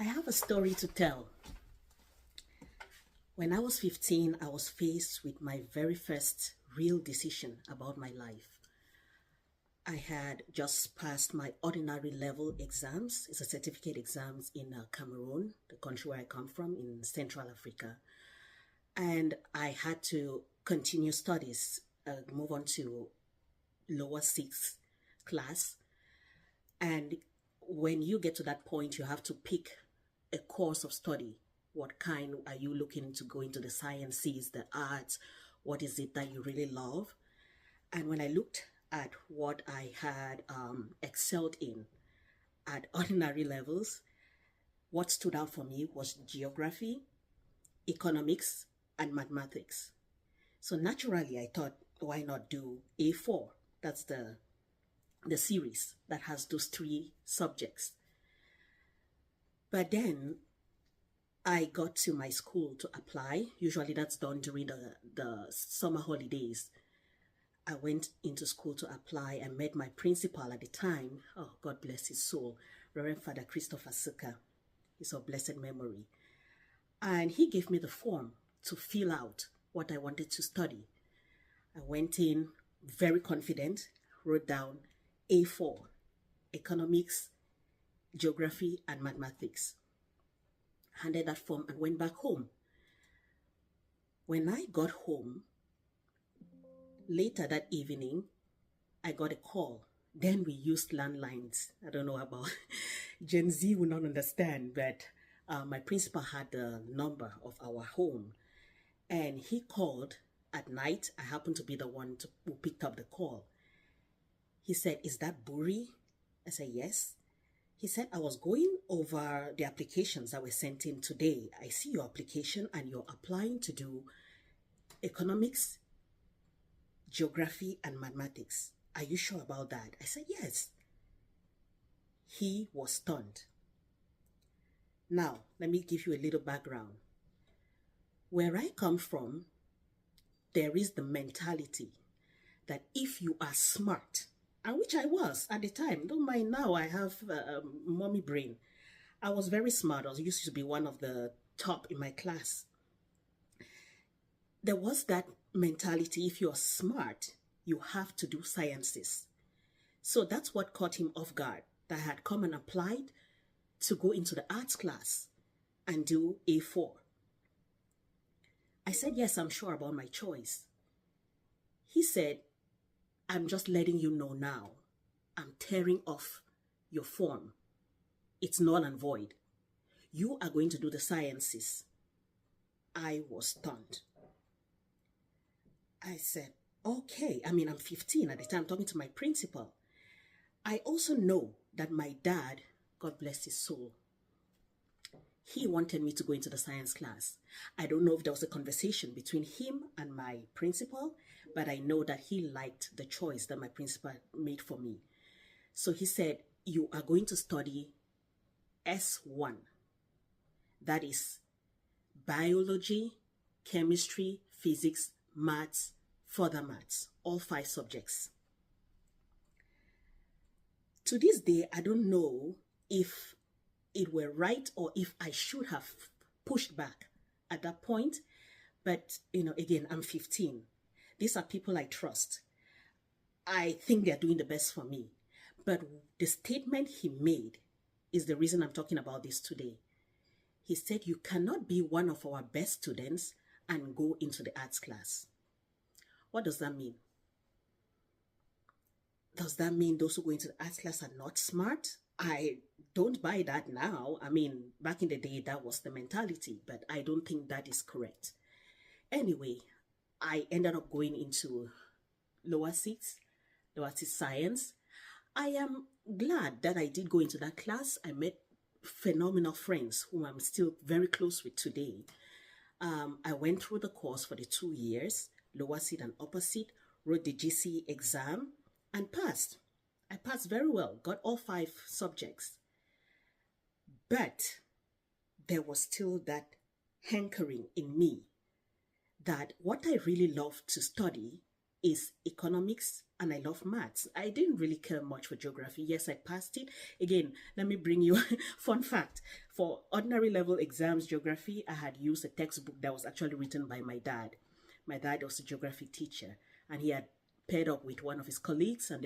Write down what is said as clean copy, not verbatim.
I have a story to tell. When I was 15, I was faced with my very first real decision about my life. I had just passed my ordinary level exams. It's a certificate exams in Cameroon, the country where I come from in Central Africa. And I had to continue studies, move on to lower sixth class. And when you get to that point, you have to pick a course of study. What kind are you looking to go into? The sciences, the arts? What is it that you really love? And when I looked at what I had excelled in at ordinary levels, what stood out for me was geography, economics, and mathematics. So naturally, I thought, why not do A4? That's the series that has those three subjects. But then I got to my school to apply. Usually that's done during the summer holidays. I went into school to apply. I met my principal at the time. Oh, God bless his soul. Reverend Father Christopher Suka. He's of blessed memory. And he gave me the form to fill out what I wanted to study. I went in very confident, wrote down A4, economics, geography, and mathematics. Handed that form and went back home. When I got home, later that evening, I got a call. Then we used landlines. I don't know about Gen Z will not understand, but my principal had the number of our home. And he called at night. I happened to be the one who picked up the call. He said, "Is that Buri?" I said, "Yes." He said, "I was going over the applications that were sent in today. I see your application and you're applying to do economics, geography, and mathematics. Are you sure about that?" I said, "Yes." He was stunned. Now, let me give you a little background. Where I come from, there is the mentality that if you are smart, and which I was at the time, don't mind now, I have mommy brain. I was very smart. I used to be one of the top in my class. There was that mentality, if you're smart, you have to do sciences. So that's what caught him off guard, that I had come and applied to go into the arts class and do A4. I said, "Yes, I'm sure about my choice." He said, "I'm just letting you know now. I'm tearing off your form. It's null and void. You are going to do the sciences." I was stunned. I said, "Okay." I'm 15 at the time, talking to my principal. I also know that my dad, God bless his soul, he wanted me to go into the science class. I don't know if there was a conversation between him and my principal, but I know that he liked the choice that my principal made for me. So he said, "You are going to study S1. That is biology, chemistry, physics, maths, further maths, all 5 subjects." To this day, I don't know if it were right or if I should have pushed back at that point. But, again, I'm 15. These are people I trust. I think they're doing the best for me. But the statement he made is the reason I'm talking about this today. He said, "You cannot be one of our best students and go into the arts class." What does that mean? Does that mean those who go into the arts class are not smart? I don't buy that now. Back in the day, that was the mentality, but I don't think that is correct. Anyway, I ended up going into lower sixth science. I am glad that I did go into that class. I met phenomenal friends whom I'm still very close with today. I went through the course for the 2 years, lower seat and upper seat, wrote the GCE exam, and passed. I passed very well, got all 5 subjects. But there was still that hankering in me that what I really love to study is economics and I love maths. I didn't really care much for geography. Yes, I passed it. Again, let me bring you a fun fact. For ordinary level exams, geography, I had used a textbook that was actually written by my dad. My dad was a geography teacher, and he had paired up with one of his colleagues, and